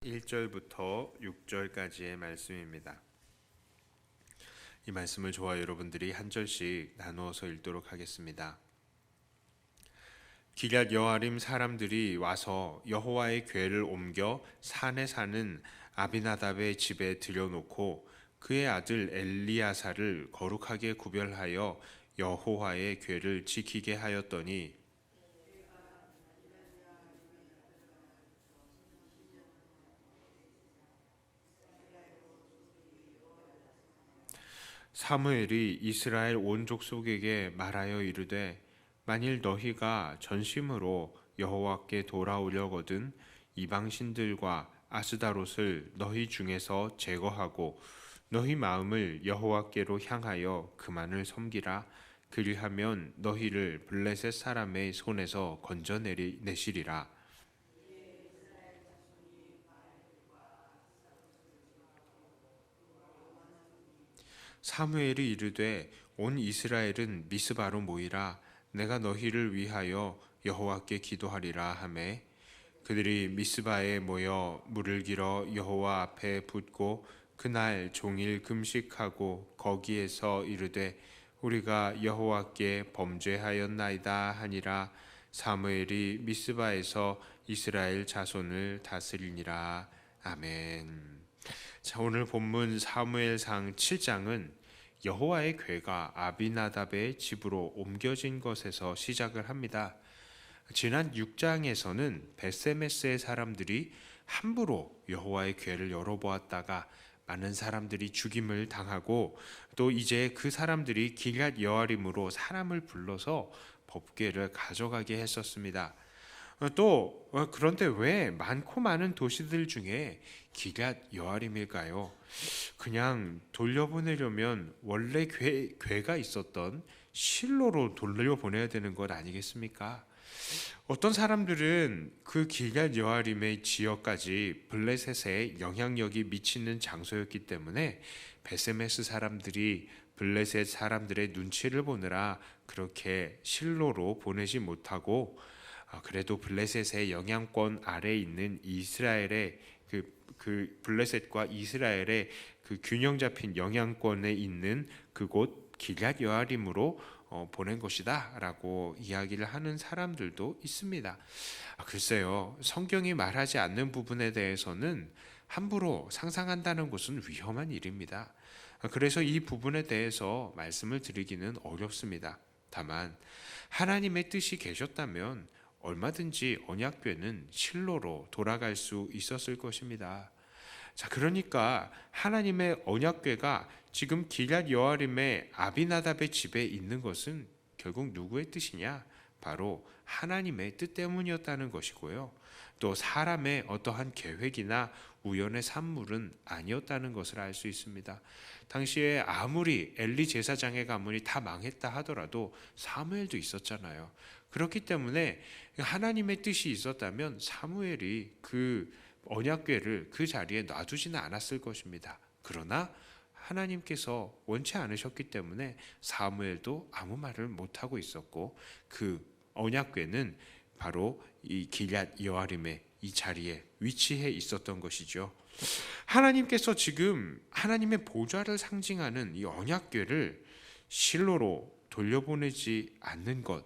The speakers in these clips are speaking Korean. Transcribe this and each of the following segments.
1절부터 6절까지의 말씀입니다. 이 말씀을 저와 여러분들이 한 절씩 나누어서 읽도록 하겠습니다. 기럇 여아림 사람들이 와서 여호와의 궤를 옮겨 산에 사는 아비나답의 집에 들여놓고 그의 아들 엘리야사를 거룩하게 구별하여 여호와의 궤를 지키게 하였더니 사무엘이 이스라엘 온 족속에게 말하여 이르되 만일 너희가 전심으로 여호와께 돌아오려거든 이방 신들과 아스다롯을 너희 중에서 제거하고 너희 마음을 여호와께로 향하여 그만을 섬기라. 그리하면 너희를 블레셋 사람의 손에서 건져내시리라. 사무엘이 이르되 온 이스라엘은 미스바로 모이라. 내가 너희를 위하여 여호와께 기도하리라 하매 그들이 미스바에 모여 물을 길어 여호와 앞에 붓고 그날 종일 금식하고 거기에서 이르되 우리가 여호와께 범죄하였나이다 하니라. 사무엘이 미스바에서 이스라엘 자손을 다스리니라. 아멘. 자, 오늘 본문 사무엘상 7장은 여호와의 궤가 아비나답의 집으로 옮겨진 것에서 시작을 합니다. 지난 6장에서는 벳세메스의 사람들이 함부로 여호와의 궤를 열어보았다가 많은 사람들이 죽임을 당하고 또 이제 그 사람들이 기럇 여아림으로 사람을 불러서 법궤를 가져가게 했었습니다. 또 그런데 왜 많고 많은 도시들 중에 기럇 여아림일까요? 그냥 돌려보내려면 원래 궤가 있었던 실로로 돌려보내야 되는 것 아니겠습니까? 어떤 사람들은 그 기럇 여아림의 지역까지 블레셋에 영향력이 미치는 장소였기 때문에 베세메스 사람들이 블레셋 사람들의 눈치를 보느라 그렇게 실로로 보내지 못하고 그래도 블레셋의 영향권 아래에 있는 이스라엘의 그 블레셋과 이스라엘의 그 균형 잡힌 영향권에 있는 그곳 기럇 여아림으로 보낸 것이다라고 이야기를 하는 사람들도 있습니다. 글쎄요, 성경이 말하지 않는 부분에 대해서는 함부로 상상한다는 것은 위험한 일입니다. 그래서 이 부분에 대해서 말씀을 드리기는 어렵습니다. 다만 하나님의 뜻이 계셨다면 얼마든지 언약궤는 실로로 돌아갈 수 있었을 것입니다. 자, 그러니까 하나님의 언약궤가 지금 기럇 여아림의 아비나답의 집에 있는 것은 결국 누구의 뜻이냐? 바로 하나님의 뜻 때문이었다는 것이고요. 또 사람의 어떠한 계획이나 우연의 산물은 아니었다는 것을 알 수 있습니다. 당시에 아무리 엘리 제사장의 가문이 다 망했다 하더라도 사무엘도 있었잖아요. 그렇기 때문에 하나님의 뜻이 있었다면 사무엘이 그 언약궤를 그 자리에 놔두지는 않았을 것입니다. 그러나 하나님께서 원치 않으셨기 때문에 사무엘도 아무 말을 못하고 있었고 그 언약궤는 바로 이 기럇 여아림의 이 자리에 위치해 있었던 것이죠. 하나님께서 지금 하나님의 보좌를 상징하는 이 언약궤를 실로로 돌려보내지 않는 것,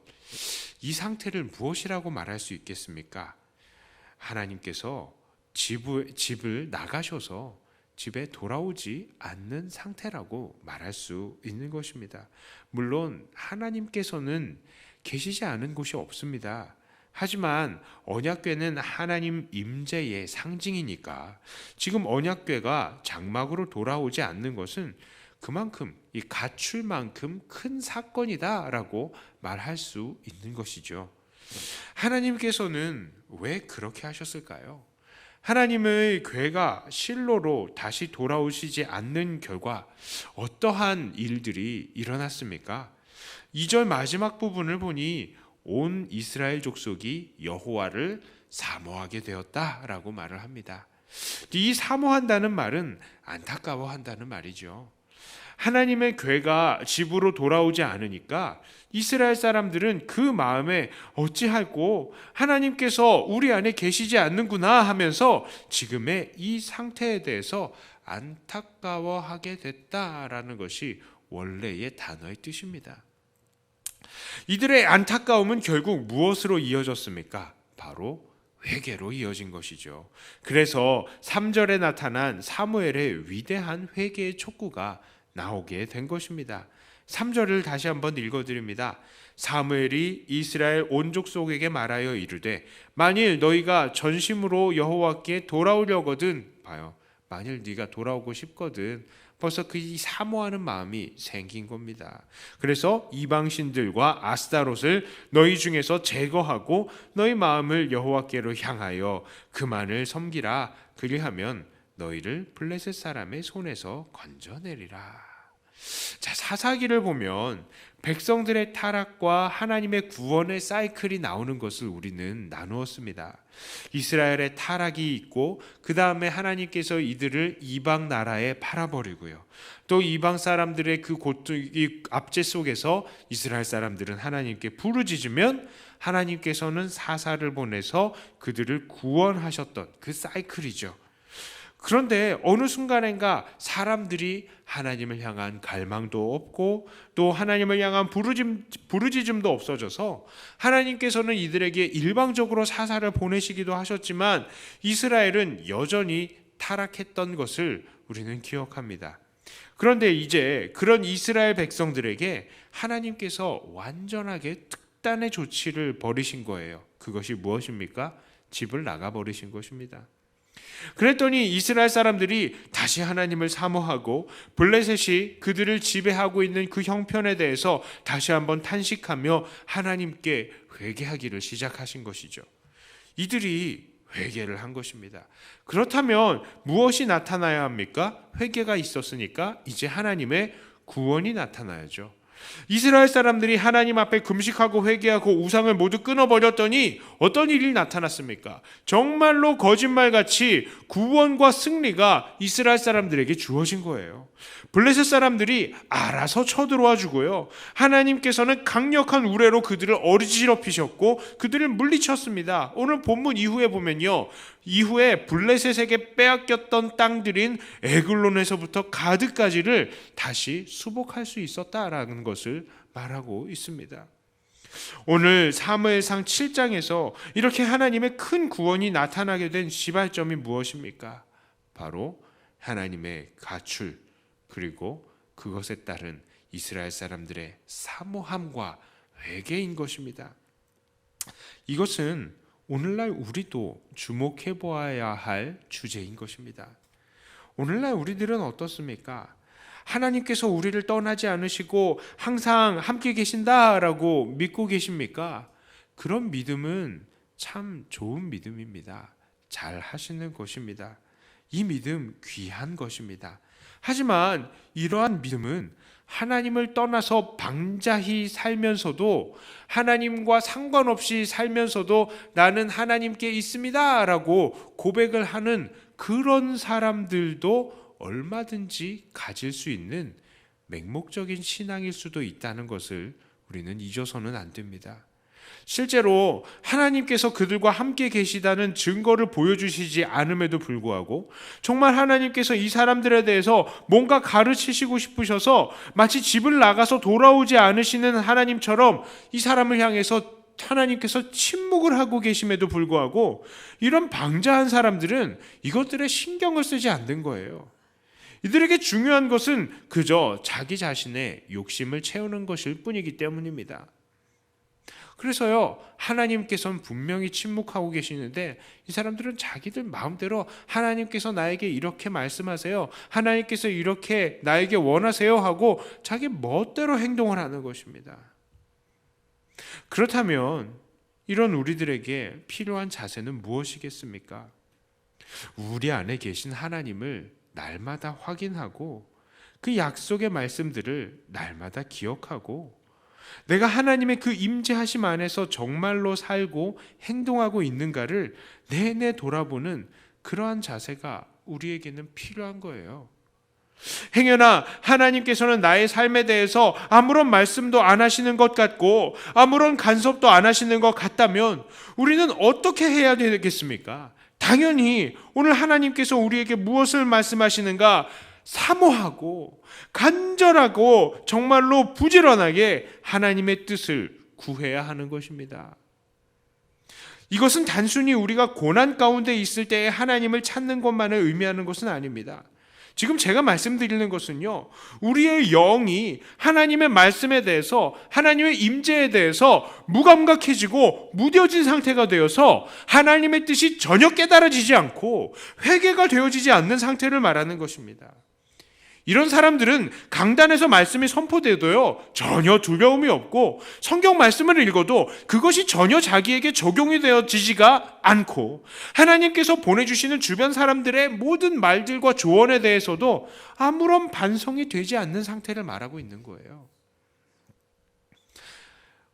이 상태를 무엇이라고 말할 수 있겠습니까? 하나님께서 집을 나가셔서 집에 돌아오지 않는 상태라고 말할 수 있는 것입니다. 물론 하나님께서는 계시지 않은 곳이 없습니다. 하지만 언약궤는 하나님 임재의 상징이니까 지금 언약궤가 장막으로 돌아오지 않는 것은 그만큼 이 갖출 만큼 큰 사건이다라고 말할 수 있는 것이죠. 하나님께서는 왜 그렇게 하셨을까요? 하나님의 궤가 실로로 다시 돌아오시지 않는 결과 어떠한 일들이 일어났습니까? 2절 마지막 부분을 보니 온 이스라엘 족속이 여호와를 사모하게 되었다라고 말을 합니다. 이 사모한다는 말은 안타까워한다는 말이죠. 하나님의 괴가 집으로 돌아오지 않으니까 이스라엘 사람들은 그 마음에 어찌할꼬 하나님께서 우리 안에 계시지 않는구나 하면서 지금의 이 상태에 대해서 안타까워하게 됐다라는 것이 원래의 단어의 뜻입니다. 이들의 안타까움은 결국 무엇으로 이어졌습니까? 바로 회개로 이어진 것이죠. 그래서 3절에 나타난 사무엘의 위대한 회개의 촉구가 나오게 된 것입니다. 3절을 다시 한번 읽어드립니다. 사무엘이 이스라엘 온 족속에게 말하여 이르되 만일 너희가 전심으로 여호와께 돌아오려거든, 봐요, 만일 네가 돌아오고 싶거든, 벌써 그 사모하는 마음이 생긴 겁니다. 그래서 이방신들과 아스타롯을 너희 중에서 제거하고 너희 마음을 여호와께로 향하여 그만을 섬기라. 그리하면 너희를 블레셋 사람의 손에서 건져내리라. 자, 사사기를 보면 백성들의 타락과 하나님의 구원의 사이클이 나오는 것을 우리는 나누었습니다. 이스라엘의 타락이 있고 그 다음에 하나님께서 이들을 이방 나라에 팔아버리고요. 또 이방 사람들의 그 고통이 압제 속에서 이스라엘 사람들은 하나님께 부르짖으면 하나님께서는 사사를 보내서 그들을 구원하셨던 그 사이클이죠. 그런데 어느 순간인가 사람들이 하나님을 향한 갈망도 없고 또 하나님을 향한 부르짖음도 없어져서 하나님께서는 이들에게 일방적으로 사사를 보내시기도 하셨지만 이스라엘은 여전히 타락했던 것을 우리는 기억합니다. 그런데 이제 그런 이스라엘 백성들에게 하나님께서 완전하게 특단의 조치를 벌이신 거예요. 그것이 무엇입니까? 집을 나가버리신 것입니다. 그랬더니 이스라엘 사람들이 다시 하나님을 사모하고 블레셋이 그들을 지배하고 있는 그 형편에 대해서 다시 한번 탄식하며 하나님께 회개하기를 시작하신 것이죠. 이들이 회개를 한 것입니다. 그렇다면 무엇이 나타나야 합니까? 회개가 있었으니까 이제 하나님의 구원이 나타나야죠. 이스라엘 사람들이 하나님 앞에 금식하고 회개하고 우상을 모두 끊어버렸더니 어떤 일이 나타났습니까? 정말로 거짓말같이 구원과 승리가 이스라엘 사람들에게 주어진 거예요. 블레셋 사람들이 알아서 쳐들어와 주고요. 하나님께서는 강력한 우레로 그들을 어지럽히셨고 그들을 물리쳤습니다. 오늘 본문 이후에 보면요, 이후에 블레셋에게 빼앗겼던 땅들인 에글론에서부터 가드까지를 다시 수복할 수 있었다라는 것을 말하고 있습니다. 오늘 사무엘상 7장에서 이렇게 하나님의 큰 구원이 나타나게 된 시발점이 무엇입니까? 바로 하나님의 가출, 그리고 그것에 따른 이스라엘 사람들의 사모함과 회개인 것입니다. 이것은 오늘날 우리도 주목해 보아야 할 주제인 것입니다. 오늘날 우리들은 어떻습니까? 하나님께서 우리를 떠나지 않으시고 항상 함께 계신다라고 믿고 계십니까? 그런 믿음은 참 좋은 믿음입니다. 잘 하시는 것입니다. 이 믿음 귀한 것입니다. 하지만 이러한 믿음은 하나님을 떠나서 방자히 살면서도, 하나님과 상관없이 살면서도 나는 하나님께 있습니다 라고 고백을 하는 그런 사람들도 얼마든지 가질 수 있는 맹목적인 신앙일 수도 있다는 것을 우리는 잊어서는 안 됩니다. 실제로 하나님께서 그들과 함께 계시다는 증거를 보여주시지 않음에도 불구하고 정말 하나님께서 이 사람들에 대해서 뭔가 가르치시고 싶으셔서 마치 집을 나가서 돌아오지 않으시는 하나님처럼 이 사람을 향해서 하나님께서 침묵을 하고 계심에도 불구하고 이런 방자한 사람들은 이것들에 신경을 쓰지 않는 거예요. 이들에게 중요한 것은 그저 자기 자신의 욕심을 채우는 것일 뿐이기 때문입니다. 그래서요, 하나님께서는 분명히 침묵하고 계시는데 이 사람들은 자기들 마음대로 하나님께서 나에게 이렇게 말씀하세요, 하나님께서 이렇게 나에게 원하세요 하고 자기 멋대로 행동을 하는 것입니다. 그렇다면 이런 우리들에게 필요한 자세는 무엇이겠습니까? 우리 안에 계신 하나님을 날마다 확인하고 그 약속의 말씀들을 날마다 기억하고 내가 하나님의 그 임재하심 안에서 정말로 살고 행동하고 있는가를 내내 돌아보는 그러한 자세가 우리에게는 필요한 거예요. 행여나 하나님께서는 나의 삶에 대해서 아무런 말씀도 안 하시는 것 같고 아무런 간섭도 안 하시는 것 같다면 우리는 어떻게 해야 되겠습니까? 당연히 오늘 하나님께서 우리에게 무엇을 말씀하시는가 사모하고 간절하고 정말로 부지런하게 하나님의 뜻을 구해야 하는 것입니다. 이것은 단순히 우리가 고난 가운데 있을 때에 하나님을 찾는 것만을 의미하는 것은 아닙니다. 지금 제가 말씀드리는 것은요, 우리의 영이 하나님의 말씀에 대해서, 하나님의 임재에 대해서 무감각해지고 무뎌진 상태가 되어서 하나님의 뜻이 전혀 깨달아지지 않고 회개가 되어지지 않는 상태를 말하는 것입니다. 이런 사람들은 강단에서 말씀이 선포돼도요 전혀 두려움이 없고 성경 말씀을 읽어도 그것이 전혀 자기에게 적용이 되어지지가 않고 하나님께서 보내주시는 주변 사람들의 모든 말들과 조언에 대해서도 아무런 반성이 되지 않는 상태를 말하고 있는 거예요.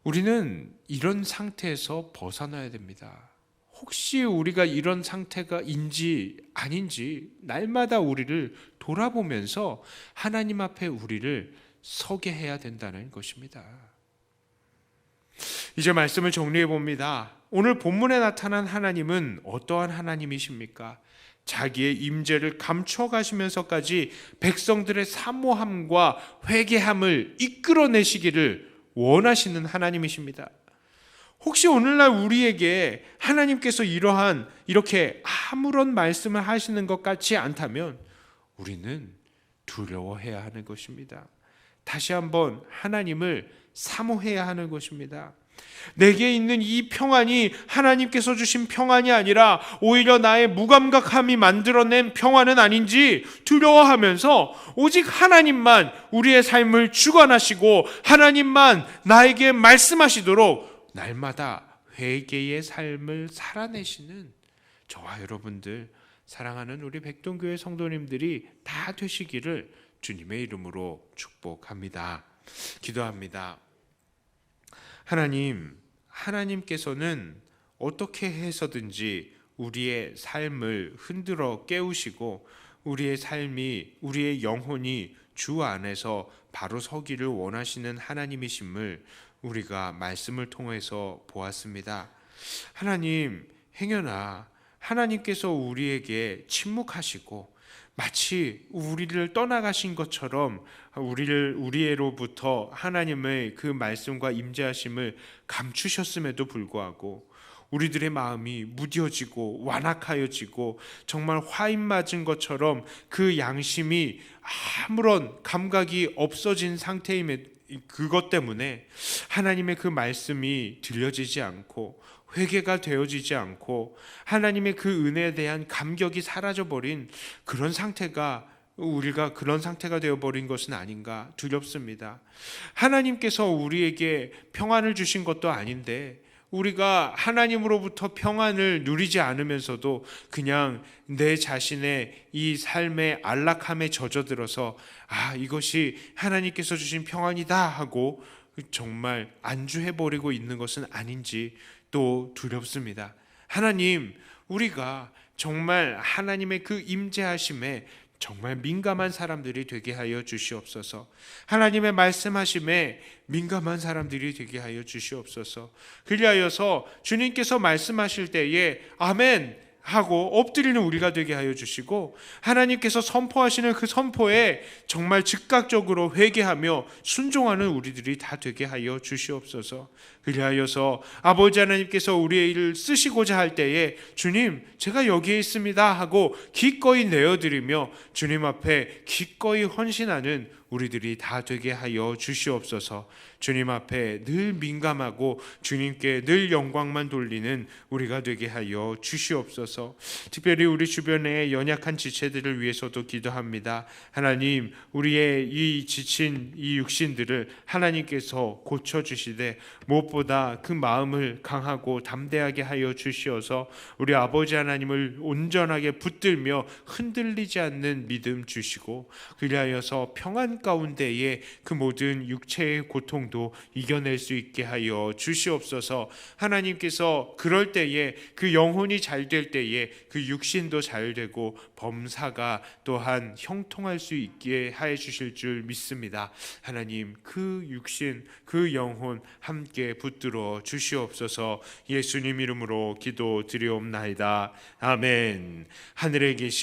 우리는 이런 상태에서 벗어나야 됩니다. 혹시 우리가 이런 상태가인지 아닌지 날마다 우리를 돌아보면서 하나님 앞에 우리를 서게 해야 된다는 것입니다. 이제 말씀을 정리해 봅니다. 오늘 본문에 나타난 하나님은 어떠한 하나님이십니까? 자기의 임재를 감춰 가시면서까지 백성들의 사모함과 회개함을 이끌어내시기를 원하시는 하나님이십니다. 혹시 오늘날 우리에게 하나님께서 이렇게 아무런 말씀을 하시는 것 같지 않다면 우리는 두려워해야 하는 것입니다. 다시 한번 하나님을 사모해야 하는 것입니다. 내게 있는 이 평안이 하나님께서 주신 평안이 아니라 오히려 나의 무감각함이 만들어낸 평안은 아닌지 두려워하면서 오직 하나님만 우리의 삶을 주관하시고 하나님만 나에게 말씀하시도록 날마다 회개의 삶을 살아내시는 저와 여러분들, 사랑하는 우리 백동교회 성도님들이 다 되시기를 주님의 이름으로 축복합니다. 기도합니다. 하나님께서는 어떻게 해서든지 우리의 삶을 흔들어 깨우시고 우리의 삶이, 우리의 영혼이 주 안에서 바로 서기를 원하시는 하나님이심을 우리가 말씀을 통해서 보았습니다. 하나님, 행여나 하나님께서 우리에게 침묵하시고 마치 우리를 떠나가신 것처럼 우리로부터 하나님의 그 말씀과 임재하심을 감추셨음에도 불구하고 우리들의 마음이 무뎌지고 완악하여지고 정말 화인 맞은 것처럼 그 양심이 아무런 감각이 없어진 상태임에 그것 때문에 하나님의 그 말씀이 들려지지 않고 회개가 되어지지 않고 하나님의 그 은혜에 대한 감격이 사라져버린 그런 상태가 우리가 그런 상태가 되어버린 것은 아닌가 두렵습니다. 하나님께서 우리에게 평안을 주신 것도 아닌데 우리가 하나님으로부터 평안을 누리지 않으면서도 그냥 내 자신의 이 삶의 안락함에 젖어들어서 이것이 하나님께서 주신 평안이다 하고 정말 안주해버리고 있는 것은 아닌지 또 두렵습니다. 하나님, 우리가 정말 하나님의 그 임재하심에 정말 민감한 사람들이 되게 하여 주시옵소서. 하나님의 말씀하심에 민감한 사람들이 되게 하여 주시옵소서. 그리하여서 주님께서 말씀하실 때에 아멘 하고 엎드리는 우리가 되게 하여 주시고 하나님께서 선포하시는 그 선포에 정말 즉각적으로 회개하며 순종하는 우리들이 다 되게 하여 주시옵소서. 그리하여서 아버지 하나님께서 우리의 일을 쓰시고자 할 때에 주님, 제가 여기에 있습니다 하고 기꺼이 내어드리며 주님 앞에 기꺼이 헌신하는 우리들이 다 되게 하여 주시옵소서. 주님 앞에 늘 민감하고 주님께 늘 영광만 돌리는 우리가 되게 하여 주시옵소서. 특별히 우리 주변의 연약한 지체들을 위해서도 기도합니다. 하나님, 우리의 이 지친 이 육신들을 하나님께서 고쳐주시되 무엇보다 그 마음을 강하고 담대하게 하여 주시어서 우리 아버지 하나님을 온전하게 붙들며 흔들리지 않는 믿음 주시고 그리하여서 평안 환난 가운데에 그 모든 육체의 고통도 이겨낼 수 있게 하여 주시옵소서. 하나님께서 그럴 때에 그 영혼이 잘 될 때에 그 육신도 잘 되고 범사가 또한 형통할 수 있게 해 주실 줄 믿습니다. 하나님, 그 육신 그 영혼 함께 붙들어 주시옵소서. 예수님 이름으로 기도드리옵나이다. 아멘. 하늘에 계신